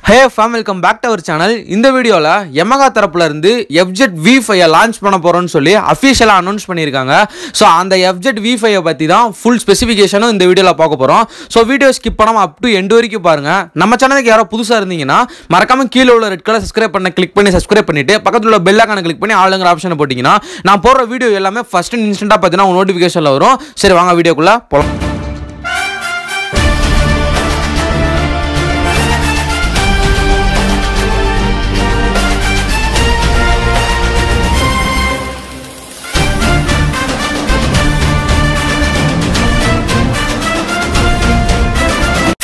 Hey fam, welcome back to our channel. இந்த வீடியோல Yamaha தரப்புல இருந்து FZ V5 லான்ச் பண்ண போறோம்னு சொல்லி அபிஷியலா அனௌன்ஸ் பண்ணிருக்காங்க. சோ அந்த FZ V5 பத்தி தான் full ஸ்பெசிஃபிகேஷனும் இந்த வீடியோல பார்க்க போறோம். சோ வீடியோ ஸ்கிப் பண்ணாம up to end வரைக்கும் பாருங்க. நம்ம சேனலுக்கு யாரோ புதுசா இருந்தீங்கன்னா மறக்காம கீழ உள்ள ரெட் கலர் சப்ஸ்கிரைப் பண்ண கிளிக் பண்ணி சப்ஸ்கிரைப் பண்ணிட்டு பக்கத்துல உள்ள பெல் ஐகானை கிளிக் பண்ணி ஆளுங்கற ஆப்ஷனை போடிங்கனா நான் போடுற வீடியோ எல்லாமே ஃபர்ஸ்ட் இன்ஸ்டன்ட்டா பார்த்தீனா உங்களுக்கு நோட்டிஃபிகேஷன்ல வரும். சரி வாங்க வீடியோக்குள்ள போலாம்.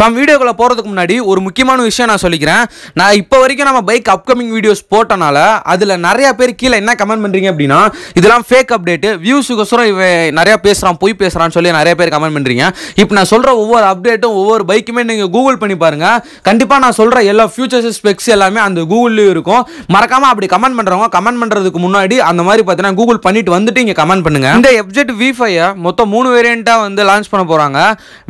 ஃப்ரம் வீடியோக்குள்ள போறதுக்கு முன்னாடி ஒரு முக்கியமான விஷயம் நான் சொல்லிக்கிறேன். நான் இப்போ வரைக்கும் நம்ம பைக் அப்கமிங் வீடியோஸ் போட்டனால அதில் நிறைய பேர் கீழே என்ன கமெண்ட் பண்ணுறீங்க அப்படின்னா இதெல்லாம் ஃபேக் அப்டேட் வியூஸுக்கோசரம் இவன் நிறையா பேசுகிறான் பொய் பேசுகிறான்னு சொல்லி நிறைய பேர் கமெண்ட் பண்ணுறீங்க. இப்போ நான் சொல்கிற ஒவ்வொரு அப்டேட்டும் ஒவ்வொரு பைக்குமே நீங்கள் கூகுள் பண்ணி பாருங்கள். கண்டிப்பாக நான் சொல்கிற எல்லா ஃபியூச்சர்ஸ் ஸ்பெக்ஸ் எல்லாமே அந்த கூகுள்லேயும் இருக்கும். மறக்காமல் அப்படி கமெண்ட் பண்ணுறவங்க கமெண்ட் பண்ணுறதுக்கு முன்னாடி அந்த மாதிரி பார்த்தீங்கன்னா கூகுள் பண்ணிட்டு வந்துட்டு இங்கே கமெண்ட் பண்ணுங்கள். இந்த FZ V5 மொத்தம் 3 வேரியண்ட்டாக வந்து லான்ச் பண்ண போகிறாங்க.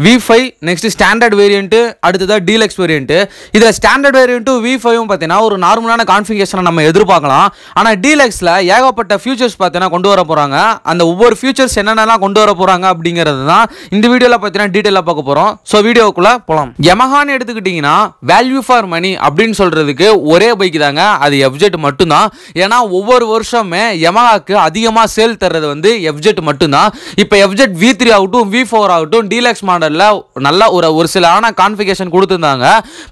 V5 நெக்ஸ்ட் ஸ்டாண்டர்ட் வேரியன்ட் அடுத்ததா டீலக்ஸ் வேரியன்ட். இதுல ஸ்டாண்டர்ட் வேரியன்ட் V5 பார்த்தீங்கன்னா ஒரு நார்மலான கான்ஃபிகரேஷனை நம்ம எதிர்பார்க்கலாம். ஆனா டீலக்ஸ்ல ஏகப்பட்ட ஃபியூச்சர்ஸ் பார்த்தீங்கன்னா கொண்டு வர போறாங்க. அந்த ஒவ்வொரு ஃபியூச்சர்ஸ் என்னென்னலாம் கொண்டு வர போறாங்க அப்படிங்கிறது தான் இந்த வீடியோல பார்த்தீங்கன்னா டீடைலா பார்க்க போறோம். சோ வீடியோக்குள்ள போலாம். Yamahaன்னு எடுத்துக்கிட்டீங்கன்னா வேல்யூ ஃபார் மணி அப்படின்னு சொல்றதுக்கு ஒரே பைக் தாங்க, அது FZ மட்டும்தான். ஏன்னா ஒவ்வொரு வருஷமே Yamahaக்கு அதிகமா சேல் தர்றது வந்து FZ மட்டும்தான். இப்போ FZ V3 ஆகட்டும் V4 ஆகட்டும் டீலக்ஸ் மாடல்ல நல்ல ஒரு சில கான்ஃபிகரேஷன் கொடுத்திருந்தாங்க.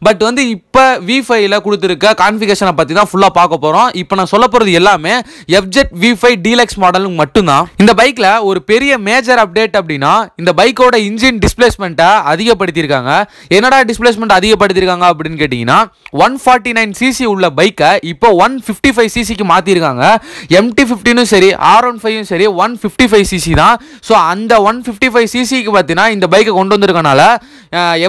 பட் வந்து இப்போ V5ல கொடுத்திருக்க கான்ஃபிகரேஷனை பத்தி தான் ஃபுல்லா பார்க்க போறோம். இப்போ நான் சொல்ல போறது எல்லாமே FZ V5 டீலக்ஸ் மாடலுக்கு மட்டும்தான். இந்த பைக்ல ஒரு பெரிய மேஜர் அப்டேட் அப்படின்னா இந்த பைக்கோட இன்ஜின் டிஸ்பிளேஸ்மெண்ட்டை அதிகப்படுத்தியிருக்காங்க. என்னடா டிஸ்பிளேஸ்மெண்ட் அதிகப்படுத்தியிருக்காங்க அப்படின்னு கேட்டீங்கன்னா 149 cc உள்ள பைக்கை இப்போ 155 cc க்கு மாத்திருக்காங்க. MT-15 சரி R15 சரி 155 cc தான். ஸோ அந்த 155 cc க்கு பார்த்தீங்கன்னா இந்த பைக்கை கொண்டு வந்திருக்கனால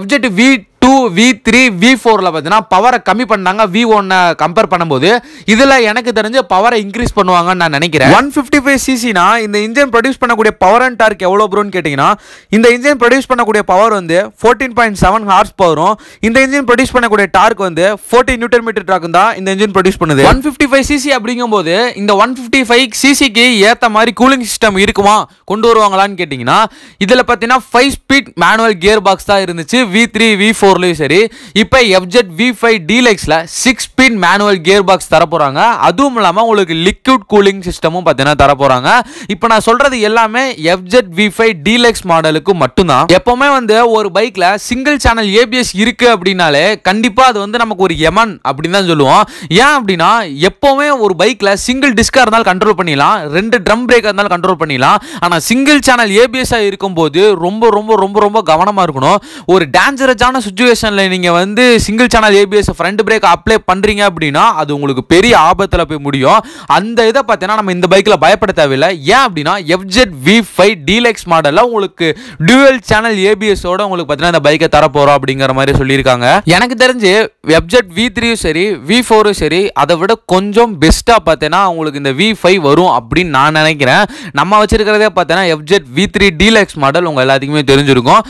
FZ V2 V3 V4ல பார்த்தீங்கன்னா பவரை கம்மி பண்ணாங்க V1 கம்பேர் பண்ணும்போது. இதில் எனக்கு தெரிஞ்ச பவரை இன்க்ரீஸ் பண்ணுவாங்கன்னு நான் நினைக்கிறேன். 155 cc-னா இந்த இன்ஜின் ப்ரொடியூஸ் பண்ணக்கூடிய பவர் அண்ட் டார்க் எவ்வளோ ப்ரோன்னு கேட்டிங்கன்னா இந்த இன்ஜின் ப்ரொடியூஸ் பண்ணக்கூடிய பவர் வந்து 14.7 ஹார்ஸ் பவரும் இந்த இன்ஜின் ப்ரொடியூஸ் பண்ணக்கூடிய டார்க் வந்து 40 நியூட்டன் மீட்டர் டார்க் தான் இந்த இன்ஜின் ப்ரொடியூஸ் பண்ணுது. 155 cc அப்படிங்கும்போது இந்த 155 cc-க்கு ஏற்ற மாதிரி கூலிங் சிஸ்டம் இருக்குமா கொண்டு வருவாங்களான்னு கேட்டிங்கன்னா இதில் பார்த்தீங்கன்னா 5 ஸ்பீட் மேனுவல் கியர் பாக்ஸ் தான் இருந்துச்சு V3 V4லயும் சரி. இப்போ FZ V5 டீலக்ஸ்ல 6 speed manual gear box தர போறாங்க. அதுவும் இல்லாம உங்களுக்கு லிக்விட் கூலிங் சிஸ்டமும் பார்த்தீங்கன்னா தர போறாங்க. இப்போ நான் சொல்றது எல்லாமே FZ V5 டீலக்ஸ் மாடலுக்கு மட்டும்தான். எப்பவுமே வந்து ஒரு பைக்ல சிங்கிள் சேனல் ABS இருக்கு அப்படின்னாலே கண்டிப்பா அது வந்து நமக்கு ஒரு எமன் அப்படின்னு தான் சொல்லுவோம். ஏன் அப்படின்னா எப்பவுமே ஒரு பைக்ல சிங்கிள் டிஸ்கா இருந்தாலும் கண்ட்ரோல் பண்ணிடலாம், 2 ட்ரம் பிரேக் இருந்தாலும் கண்ட்ரோல் பண்ணிடலாம். ஆனா சிங்கிள் சேனல் ABS இருக்கும்போது ரொம்ப ரொம்ப ரொம்ப ரொம்ப கவனமா இருக்கணும். ஒரு டேஞ்சரஸான சிச்சுவேஷன்ல நீங்க வந்து single channel ABS front break apply பண்றீங்க அப்படின்னா அது உங்களுக்கு பெரிய ஆபத்துல போய் முடியும். அந்த இதை பார்த்தீங்கன்னா நம்ம இந்த பைக்ல பயப்பட தேவையில்லை. ஏன் அப்படின்னா FZ V5 டீலக்ஸ் மாடல்ல உங்களுக்கு டூயல் சேனல் ABS ஓட உங்களுக்கு பார்த்தீங்கன்னா இந்த பைக்கை தர போறோம் அப்படிங்கிற மாதிரி சொல்லியிருக்காங்க. எனக்கு தெரிஞ்சு FZ V3 சரி V4 சரி அதை விட கொஞ்சம் பெஸ்டா பார்த்தீங்கன்னா உங்களுக்கு இந்த V5 வரும் அப்படின்னு நான் நினைக்கிறேன். நம்ம வச்சிருக்கிறதே பார்த்தீங்கன்னா FZ V3 டீலக்ஸ் மாடல் உங்க எல்லாத்துக்குமே தெரிஞ்சிருக்கும்.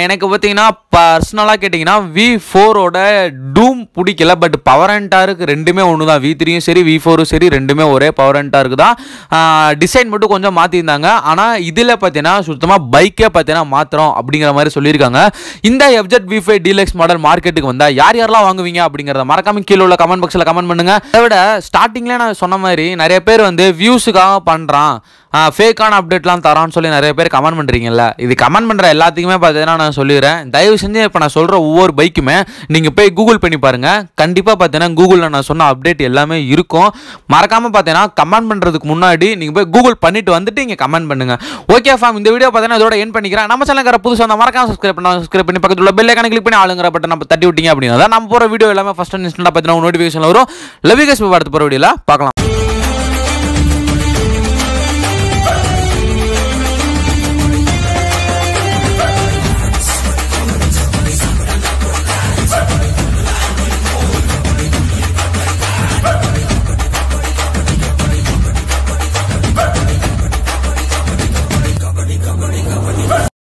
எனக்கு பார்த்தீங்கன்னா பர்சனலாக கேட்டிங்கன்னா V4ஓட டூம் பிடிக்கல. பட் பவர் அண்ட் டார்க் ரெண்டுமே ஒன்று தான். V3யும் சரி V4ம் சரி ரெண்டுமே ஒரே பவர் அண்ட் டார்க் தான். டிசைன் மட்டும் கொஞ்சம் மாற்றிருந்தாங்க. ஆனால் இதில் பார்த்தீங்கன்னா சுத்தமாக பைக்கே பார்த்தீங்கன்னா மாத்திரம் அப்படிங்கிற மாதிரி சொல்லியிருக்காங்க. இந்த FZ V5 டீலக்ஸ் மாடல் மார்க்கெட்டுக்கு வந்தால் யார் யாரெல்லாம் வாங்குவீங்க அப்படிங்கிறத மறக்காம கீழே உள்ள கமெண்ட் பாக்ஸில் கமெண்ட் பண்ணுங்க. அதை விட ஸ்டார்டிங்லேயே நான் சொன்ன மாதிரி நிறைய பேர் வந்து வியூஸுக்காக பண்ணுறான் ஃபேக்கான அப்டேட்லாம் தரான்னு சொல்லி நிறைய பேர் கமெண்ட் பண்ணுறீங்கல்ல. இது கமெண்ட் பண்ணுற எல்லாத்துக்குமே பார்த்தீங்கன்னா நான் சொல்லிடுறேன், தயவு செஞ்சு இப்போ நான் சொல்கிற ஒவ்வொரு பைக்குமே நீங்கள் போய் கூகுள் பண்ணி பாருங்கள். கண்டிப்பாக பார்த்தீங்கன்னா கூகுளில் நான் சொன்ன அப்டேட் எல்லாமே இருக்கும். மறக்காமல் பார்த்தீங்கன்னா கமெண்ட் பண்ணுறதுக்கு முன்னாடி நீங்கள் போய் கூகுள் பண்ணிட்டு வந்துட்டு இங்கே கமெண்ட் பண்ணுங்கள். ஓகே ஃபார்ம், இந்த வீடியோ பார்த்தீங்கன்னா இதோட என் பண்ணிக்கிறேன். நம்ம சேனலுக்கு புதுசாக வந்தால் மறக்காம சப்ஸ்கிரைப் பண்ணி பக்கத்தில் உள்ள பெல் ஐகானை கிளிக் பண்ணி ஆளுங்கிற பட்டன் நம்ம தட்டி விட்டீங்க அப்படின்னா நம்ம போகிற வீடியோ எல்லாமே ஃபர்ஸ்ட் இன்ஸ்டன்ட்டாக பார்த்தீங்கன்னா நோட்டிஃபிகேஷன் வரும். லவ் யூ கைஸ், அடுத்த போகிற வீடியோவில் பார்க்கலாம்.